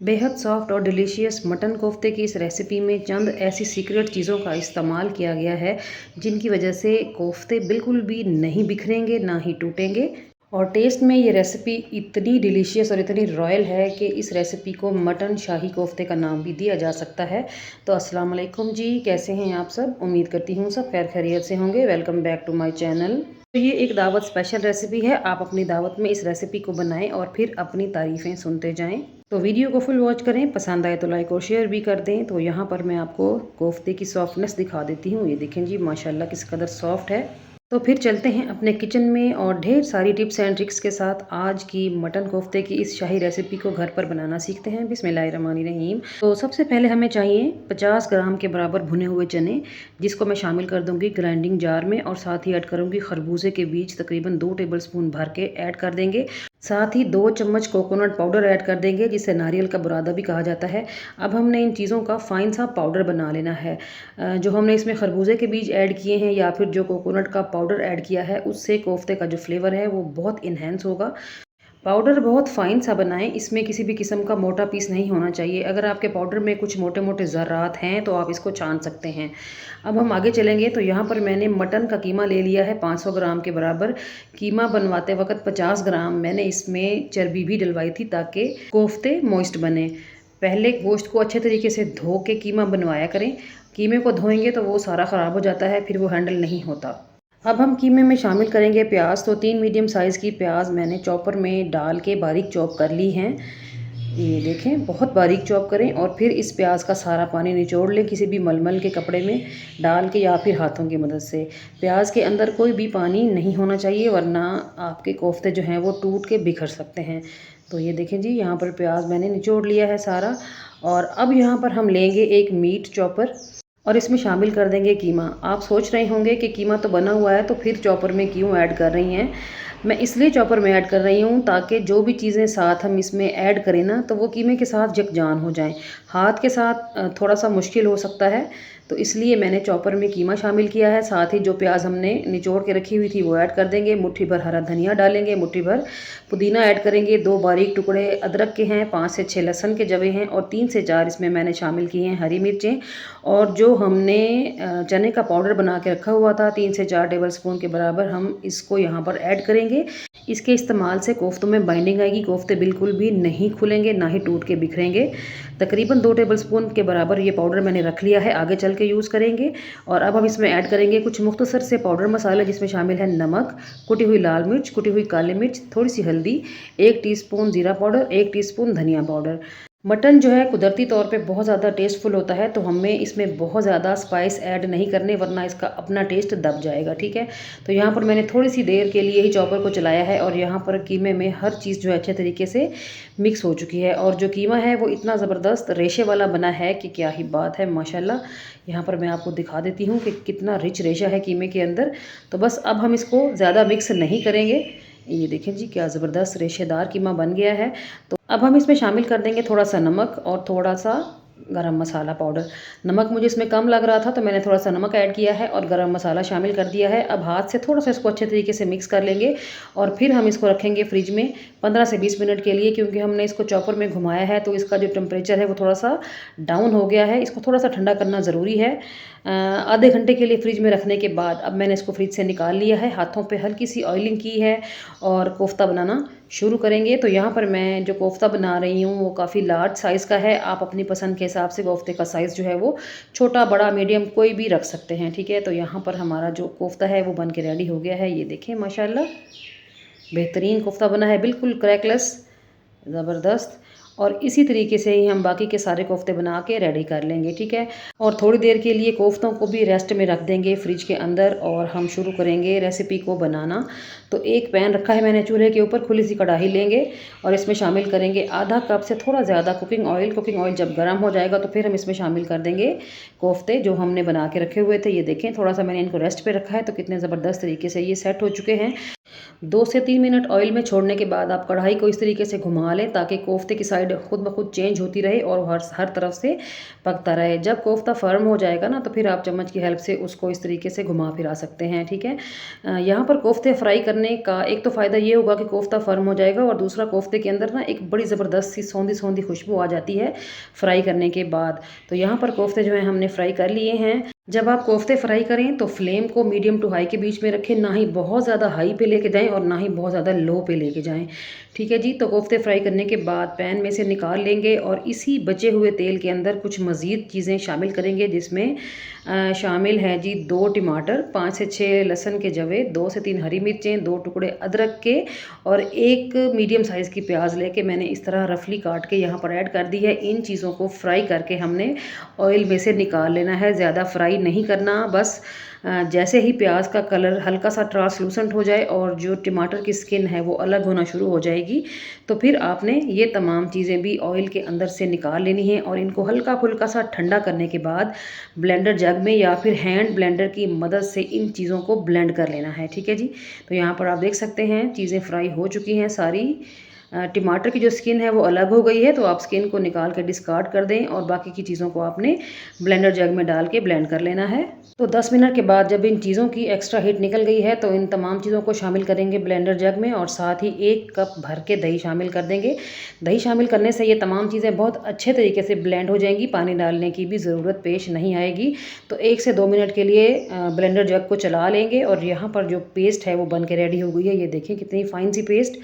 बेहद सॉफ्ट और delicious mutton कोफ्ते की इस रेसिपी में चंद ऐसी सीक्रेट चीज़ों का इस्तेमाल किया गया है जिनकी वजह से कोफ्ते बिल्कुल भी नहीं बिखरेंगे ना ही टूटेंगे। और टेस्ट में ये रेसिपी इतनी डिलीशियस और इतनी रॉयल है कि इस रेसिपी को मटन शाही कोफ्ते का नाम भी दिया जा सकता है। तो अस्सलाम वालेकुम जी, कैसे हैं आप सब? उम्मीद करती हूँ सब खैर खैरियत से होंगे। Welcome back to my channel. तो ये एक दावत स्पेशल रेसिपी है। आप अपनी दावत में इस रेसिपी को बनाएं और फिर अपनी तारीफ़ें सुनते जाएं। तो वीडियो को फुल वॉच करें, पसंद आए तो लाइक और शेयर भी कर दें। तो यहाँ पर मैं आपको कोफ्ते की सॉफ्टनेस दिखा देती हूँ। ये देखें जी, माशाल्लाह किस कदर सॉफ्ट है। तो फिर चलते हैं अपने किचन में और ढेर सारी टिप्स एंड ट्रिक्स के साथ आज की मटन कोफ्ते की इस शाही रेसिपी को घर पर बनाना सीखते हैं। बिस्मिल्लाहिर्रहमानिर्रहीम। तो सबसे पहले हमें चाहिए 50 ग्राम के बराबर भुने हुए चने, जिसको मैं शामिल कर दूंगी ग्राइंडिंग जार में। और साथ ही ऐड करूंगी खरबूजे के बीज, तकरीबन 2 टेबलस्पून भर के ऐड कर देंगे। साथ ही 2 चम्मच कोकोनट पाउडर ऐड कर देंगे, जिसे नारियल का बुरादा भी कहा जाता है। अब हमने इन चीज़ों का फाइन सा पाउडर बना लेना है। जो हमने इसमें खरबूजे के बीज ऐड किए हैं या फिर जो कोकोनट का पाउडर ऐड किया है, उससे कोफ्ते का जो फ्लेवर है वो बहुत इन्हेंस होगा। पाउडर बहुत फाइन सा बनाएं, इसमें किसी भी किस्म का मोटा पीस नहीं होना चाहिए। अगर आपके पाउडर में कुछ मोटे मोटे ज़र्रात हैं तो आप इसको छान सकते हैं। अब हम आगे चलेंगे। तो यहाँ पर मैंने मटन का कीमा ले लिया है 500 ग्राम के बराबर। कीमा बनवाते वक्त 50 ग्राम मैंने इसमें चर्बी भी डलवाई थी ताकि कोफ्ते मॉइस्ट बने। पहले गोश्त को अच्छे तरीके से धो के कीमा बनवाया करें। कीमे को धोएंगे तो वो सारा ख़राब हो जाता है, फिर वो हैंडल नहीं होता। अब हम कीमे में शामिल करेंगे प्याज। तो 3 मीडियम साइज़ की प्याज मैंने चॉपर में डाल के बारीक चॉप कर ली हैं। ये देखें, बहुत बारीक चॉप करें और फिर इस प्याज का सारा पानी निचोड़ लें किसी भी मलमल के कपड़े में डाल के या फिर हाथों की मदद से। प्याज के अंदर कोई भी पानी नहीं होना चाहिए, वरना आपके कोफ्ते जो हैं वो टूट के बिखर सकते हैं। तो ये देखें जी, यहाँ पर प्याज मैंने निचोड़ लिया है सारा। और अब यहाँ पर हम लेंगे एक मीट चॉपर और इसमें शामिल कर देंगे कीमा। आप सोच रहे होंगे कि कीमा तो बना हुआ है तो फिर चॉपर में क्यों ऐड कर रही हैं? मैं इसलिए चॉपर में ऐड कर रही हूँ ताकि जो भी चीज़ें साथ हम इसमें ऐड करें ना, तो वो कीमे के साथ यकजान हो जाएं। हाथ के साथ थोड़ा सा मुश्किल हो सकता है, तो इसलिए मैंने चॉपर में कीमा शामिल किया है। साथ ही जो प्याज हमने निचोड़ के रखी हुई थी वो ऐड कर देंगे। मुट्ठी भर हरा धनिया डालेंगे, मुट्ठी भर पुदीना ऐड करेंगे। 2 बारीक टुकड़े अदरक के हैं, 5 से 6 लहसुन के जवे हैं और 3 से 4 इसमें मैंने शामिल किए हैं हरी मिर्चें। और जो हमने चने का पाउडर बना के रखा हुआ था 3 से 4 टेबलस्पून के बराबर, हम इसको यहाँ पर ऐड करेंगे। इसके इस्तेमाल से कोफ्तों में बाइंडिंग आएगी, कोफ्ते बिल्कुल भी नहीं खुलेंगे ना ही टूट के बिखरेंगे। तकरीबन 2 टेबलस्पून के बराबर ये पाउडर मैंने रख लिया है, आगे चल के यूज़ करेंगे। और अब हम इसमें ऐड करेंगे कुछ मुख्तसर से पाउडर मसाले, जिसमें शामिल है नमक, कुटी हुई लाल मिर्च, कुटी हुई काली मिर्च, थोड़ी सी हल्दी, 1 टीस्पून ज़ीरा पाउडर, 1 टीस्पून धनिया पाउडर। मटन जो है कुदरती तौर पे बहुत ज़्यादा टेस्टफुल होता है, तो हमें इसमें बहुत ज़्यादा स्पाइस ऐड नहीं करने, वरना इसका अपना टेस्ट दब जाएगा। ठीक है, तो यहाँ पर मैंने थोड़ी सी देर के लिए ही चॉपर को चलाया है और यहाँ पर कीमे में हर चीज़ जो है अच्छे तरीके से मिक्स हो चुकी है। और जो कीमा है वो इतना ज़बरदस्त रेशे वाला बना है कि क्या ही बात है, माशाल्लाह। यहाँ पर मैं आपको दिखा देती हूँ कि कितना रिच रेशा है कीमे के अंदर। तो बस अब हम इसको ज़्यादा मिक्स नहीं करेंगे। ये देखें जी, क्या ज़बरदस्त रेशेदार कीमा बन गया है। तो अब हम इसमें शामिल कर देंगे थोड़ा सा नमक और थोड़ा सा गरम मसाला पाउडर। नमक मुझे इसमें कम लग रहा था तो मैंने थोड़ा सा नमक ऐड किया है और गरम मसाला शामिल कर दिया है। अब हाथ से थोड़ा सा इसको अच्छे तरीके से मिक्स कर लेंगे और फिर हम इसको रखेंगे फ्रिज में 15 से 20 मिनट के लिए, क्योंकि हमने इसको चॉपर में घुमाया है तो इसका जो टेम्परेचर है वो थोड़ा सा डाउन हो गया है। इसको थोड़ा सा ठंडा करना ज़रूरी है। आधे घंटे के लिए फ्रिज में रखने के बाद अब मैंने इसको फ्रिज से निकाल लिया है। हाथों पे हल्की सी ऑयलिंग की है और कोफ्ता बनाना शुरू करेंगे। तो यहाँ पर मैं जो कोफ्ता बना रही हूँ वो काफ़ी लार्ज साइज़ का है। आप अपनी पसंद के हिसाब से कोफ्ते का साइज़ जो है वो छोटा बड़ा मीडियम कोई भी रख सकते हैं। ठीक है, तो यहाँ पर हमारा जो कोफ्ता है वो बन के रेडी हो गया है। ये देखें, माशाल्लाह बेहतरीन कोफ्ता बना है, बिल्कुल क्रैकलेस, ज़बरदस्त। और इसी तरीके से ही हम बाकी के सारे कोफ्ते बना के रेडी कर लेंगे। ठीक है, और थोड़ी देर के लिए कोफ्तों को भी रेस्ट में रख देंगे फ्रिज के अंदर और हम शुरू करेंगे रेसिपी को बनाना। तो एक पैन रखा है मैंने चूल्हे के ऊपर, खुली सी कढ़ाई लेंगे और इसमें शामिल करेंगे आधा कप से थोड़ा ज़्यादा कुकिंग ऑयल। कुकिंग ऑयल जब गर्म हो जाएगा तो फिर हम इसमें शामिल कर देंगे कोफ्ते जो हमने बना के रखे हुए थे। ये देखें, थोड़ा सा मैंने इनको रेस्ट पे रखा है तो कितने ज़बरदस्त तरीके से ये सेट हो चुके हैं। 2 से 3 मिनट ऑयल में छोड़ने के बाद आप कढ़ाई को इस तरीके से घुमा लें ताकि कोफ्ते की साइड खुद ब खुद चेंज होती रहे और हर तरफ से पकता रहे। जब कोफ्ता फर्म हो जाएगा ना, तो फिर आप चम्मच की हेल्प से उसको इस तरीके से घुमा फिरा सकते हैं, ठीक है। यहाँ पर कोफ्ते फ्राई करने का एक तो फ़ायदा ये होगा कि कोफ्ता फर्म हो जाएगा, और दूसरा कोफ्ते के अंदर ना एक बड़ी ज़बरदस्त सी सौंधी सौंधी खुशबू आ जाती है फ्राई करने के बाद। तो यहाँ पर कोफ्ते जो है हमने फ्राई कर लिए हैं। जब आप कोफ्ते फ्राई करें तो फ्लेम को मीडियम टू हाई के बीच में रखें, ना ही बहुत ज़्यादा हाई पे लेके जाएं और ना ही बहुत ज़्यादा लो पे लेके जाएं, ठीक है जी। तो कोफ्ते फ्राई करने के बाद पैन में से निकाल लेंगे और इसी बचे हुए तेल के अंदर कुछ मज़ीद चीज़ें शामिल करेंगे, जिसमें शामिल हैं जी 2 टमाटर, 5 से 6 लहसुन के जवे, 2 से 3 हरी मिर्चें, 2 टुकड़े अदरक के और 1 मीडियम साइज़ की प्याज लेके मैंने इस तरह रफली काट के यहाँ पर ऐड कर दी है। इन चीज़ों को फ्राई करके हमने ऑयल में से निकाल लेना है, ज़्यादा फ्राई नहीं करना। बस जैसे ही प्याज का कलर हल्का सा ट्रांसलूसेंट हो जाए और जो टमाटर की स्किन है वो अलग होना शुरू हो जाएगी, तो फिर आपने ये तमाम चीज़ें भी ऑयल के अंदर से निकाल लेनी है और इनको हल्का फुल्का सा ठंडा करने के बाद ब्लेंडर जग में या फिर हैंड ब्लेंडर की मदद से इन चीज़ों को ब्लेंड कर लेना है, ठीक है जी। तो यहाँ पर आप देख सकते हैं चीज़ें फ्राई हो चुकी हैं सारी। टमाटर की जो स्किन है वो अलग हो गई है, तो आप स्किन को निकाल के डिस्कार्ड कर दें और बाकी की चीज़ों को आपने ब्लेंडर जग में डाल के ब्लेंड कर लेना है। तो 10 मिनट के बाद जब इन चीज़ों की एक्स्ट्रा हीट निकल गई है, तो इन तमाम चीज़ों को शामिल करेंगे ब्लेंडर जग में और साथ ही 1 कप भर के दही शामिल कर देंगे। दही शामिल करने से ये तमाम चीज़ें बहुत अच्छे तरीके से ब्लेंड हो जाएंगी, पानी डालने की भी ज़रूरत पेश नहीं आएगी। तो 1 से 2 मिनट के लिए ब्लेंडर जग को चला लेंगे और यहाँ पर जो पेस्ट है वो बन के रेडी हो गई है। ये देखिए कितनी फाइन सी पेस्ट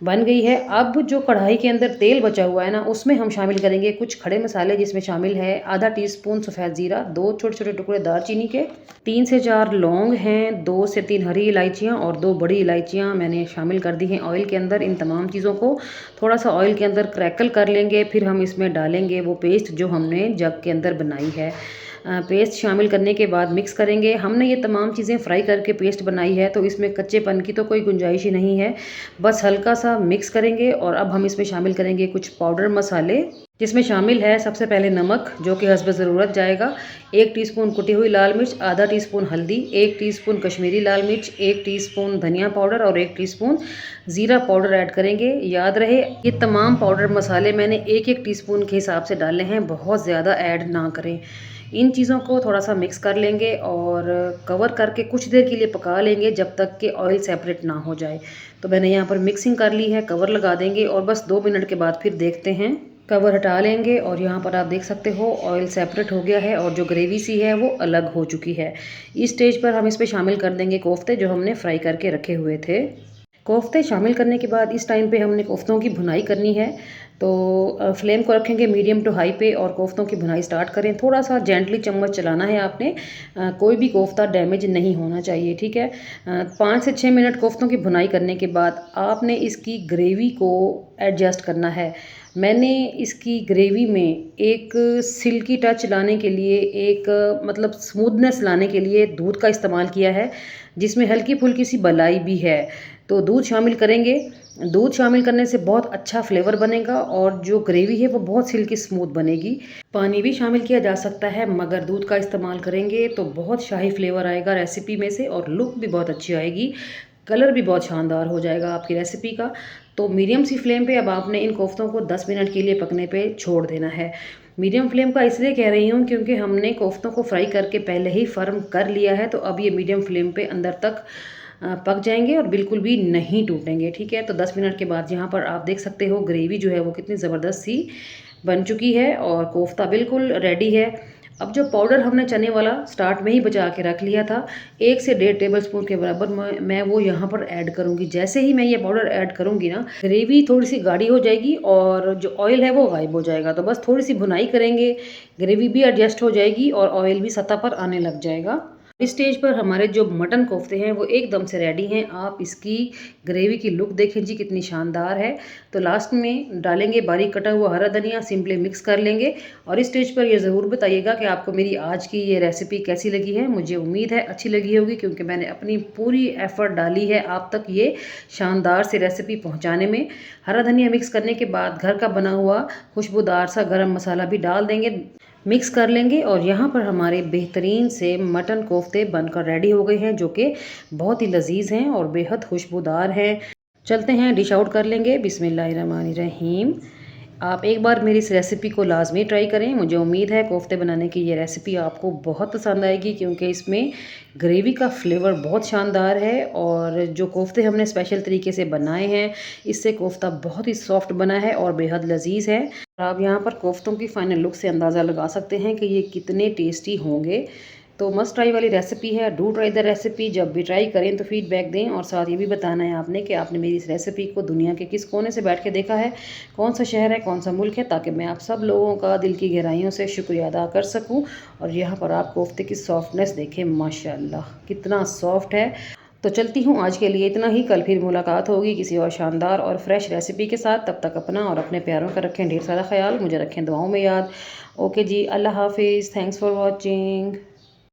बन गई है। अब जो कढ़ाई के अंदर तेल बचा हुआ है ना, उसमें हम शामिल करेंगे कुछ खड़े मसाले, जिसमें शामिल है आधा टीस्पून सफ़ेद ज़ीरा, 2 छोटे-छोटे टुकड़े दालचीनी के, 3 से 4 लौंग हैं, 2 से 3 हरी इलायचियाँ और 2 बड़ी इलायचियाँ मैंने शामिल कर दी हैं ऑयल के अंदर। इन तमाम चीज़ों को थोड़ा सा ऑयल के अंदर क्रैकल कर लेंगे, फिर हम इसमें डालेंगे वो पेस्ट जो हमने जग के अंदर बनाई है। पेस्ट शामिल करने के बाद मिक्स करेंगे। हमने ये तमाम चीज़ें फ्राई करके पेस्ट बनाई है, तो इसमें कच्चेपन की तो कोई गुंजाइश ही नहीं है। बस हल्का सा मिक्स करेंगे और अब हम इसमें शामिल करेंगे कुछ पाउडर मसाले, जिसमें शामिल है सबसे पहले नमक, जो कि हस्ब ज़रूरत जाएगा, 1 टीस्पून कुटी हुई लाल मिर्च, आधा टीस्पून हल्दी, 1 टीस्पून कश्मीरी लाल मिर्च, 1 टीस्पून धनिया पाउडर और 1 टीस्पून ज़ीरा पाउडर ऐड करेंगे। याद रहे ये तमाम पाउडर मसाले मैंने 1-1 टीस्पून के हिसाब से डाले हैं, बहुत ज़्यादा ऐड ना करें। इन चीज़ों को थोड़ा सा मिक्स कर लेंगे और कवर करके कुछ देर के लिए पका लेंगे जब तक कि ऑयल सेपरेट ना हो जाए। तो मैंने यहाँ पर मिक्सिंग कर ली है, कवर लगा देंगे और बस 2 मिनट के बाद फिर देखते हैं। कवर हटा लेंगे और यहाँ पर आप देख सकते हो ऑयल सेपरेट हो गया है और जो ग्रेवी सी है वो अलग हो चुकी है। इस स्टेज पर हम इस पे शामिल कर देंगे कोफ्ते जो हमने फ्राई करके रखे हुए थे। कोफ्ते शामिल करने के बाद इस टाइम पे हमने कोफ्तों की भुनाई करनी है, तो फ्लेम को रखेंगे मीडियम टू हाई पे और कोफ्तों की भुनाई स्टार्ट करें। थोड़ा सा जेंटली चम्मच चलाना है आपने, कोई भी कोफ्ता डैमेज नहीं होना चाहिए, ठीक है। 5 से 6 मिनट कोफ्तों की भुनाई करने के बाद आपने इसकी ग्रेवी को एडजस्ट करना है। मैंने इसकी ग्रेवी में एक सिल्की टच लाने के लिए, एक मतलब स्मूथनेस लाने के लिए दूध का इस्तेमाल किया है, जिसमें हल्की फुल्की सी मलाई भी है। तो दूध शामिल करेंगे। दूध शामिल करने से बहुत अच्छा फ्लेवर बनेगा और जो ग्रेवी है वो बहुत सिल्की स्मूथ बनेगी। पानी भी शामिल किया जा सकता है, मगर दूध का इस्तेमाल करेंगे तो बहुत शाही फ्लेवर आएगा रेसिपी में से और लुक भी बहुत अच्छी आएगी, कलर भी बहुत शानदार हो जाएगा आपकी रेसिपी का। तो मीडियम सी फ्लेम पे अब आपने इन कोफ्तों को 10 मिनट के लिए पकने पे छोड़ देना है। मीडियम फ्लेम का इसलिए कह रही हूँ क्योंकि हमने कोफ्तों को फ्राई करके पहले ही फर्म कर लिया है, तो अब ये मीडियम फ्लेम पे अंदर तक पक जाएंगे और बिल्कुल भी नहीं टूटेंगे, ठीक है। तो 10 मिनट के बाद यहाँ पर आप देख सकते हो ग्रेवी जो है वो कितनी ज़बरदस्त सी बन चुकी है और कोफ्ता बिल्कुल रेडी है। अब जो पाउडर हमने चने वाला स्टार्ट में ही बचा के रख लिया था, 1 से 1.5 टेबलस्पून के बराबर मैं वो यहाँ पर ऐड करूँगी। जैसे ही मैं ये पाउडर ऐड करूँगी ना, ग्रेवी थोड़ी सी गाढ़ी हो जाएगी और जो ऑयल है वो गायब हो जाएगा। तो बस थोड़ी सी भुनाई करेंगे, ग्रेवी भी एडजस्ट हो जाएगी और ऑयल भी सतह पर आने लग जाएगा। इस स्टेज पर हमारे जो मटन कोफ्ते हैं वो एकदम से रेडी हैं। आप इसकी ग्रेवी की लुक देखें जी कितनी शानदार है। तो लास्ट में डालेंगे बारीक कटा हुआ हरा धनिया, सिंपली मिक्स कर लेंगे। और इस स्टेज पर ये ज़रूर बताइएगा कि आपको मेरी आज की ये रेसिपी कैसी लगी है। मुझे उम्मीद है अच्छी लगी होगी, क्योंकि मैंने अपनी पूरी एफर्ट डाली है आप तक ये शानदार सी रेसिपी पहुँचाने में। हरा धनिया मिक्स करने के बाद घर का बना हुआ खुशबूदार सा गरम मसाला भी डाल देंगे। मिक्स कर लेंगे और यहाँ पर हमारे बेहतरीन से मटन कोफ्ते बनकर रेडी हो गए हैं, जो कि बहुत ही लजीज हैं और बेहद खुशबूदार हैं। चलते हैं डिश आउट कर लेंगे। बिस्मिल्लाहिर्रहमानिर्रहीम। आप एक बार मेरी इस रेसिपी को लाजमी ट्राई करें। मुझे उम्मीद है कोफ्ते बनाने की ये रेसिपी आपको बहुत पसंद आएगी, क्योंकि इसमें ग्रेवी का फ्लेवर बहुत शानदार है और जो कोफ्ते हमने स्पेशल तरीके से बनाए हैं, इससे कोफ्ता बहुत ही सॉफ्ट बना है और बेहद लजीज है। आप यहाँ पर कोफ्तों की फाइनल लुक से अंदाज़ा लगा सकते हैं कि ये कितने टेस्टी होंगे। तो मस्ट ट्राई वाली रेसिपी है। Do try the recipe. जब भी ट्राई करें तो फीडबैक दें और साथ ये भी बताना है आपने कि आपने मेरी इस रेसिपी को दुनिया के किस कोने से बैठ के देखा है, कौन सा शहर है, कौन सा मुल्क है, ताकि मैं आप सब लोगों का दिल की गहराइयों से शुक्रिया अदा कर सकूं। और यहाँ पर आप कोफ्ते की सॉफ्टनेस देखें, माशाल्लाह कितना सॉफ्ट है। तो चलती हूँ, आज के लिए इतना ही। कल फिर मुलाकात होगी किसी और शानदार और फ्रेश रेसिपी के साथ। तब तक अपना और अपने प्यारों का रखें ढेर सारा ख्याल, मुझे रखें दुआओं में याद। ओके जी, अल्लाह हाफिज़। Thanks for watching.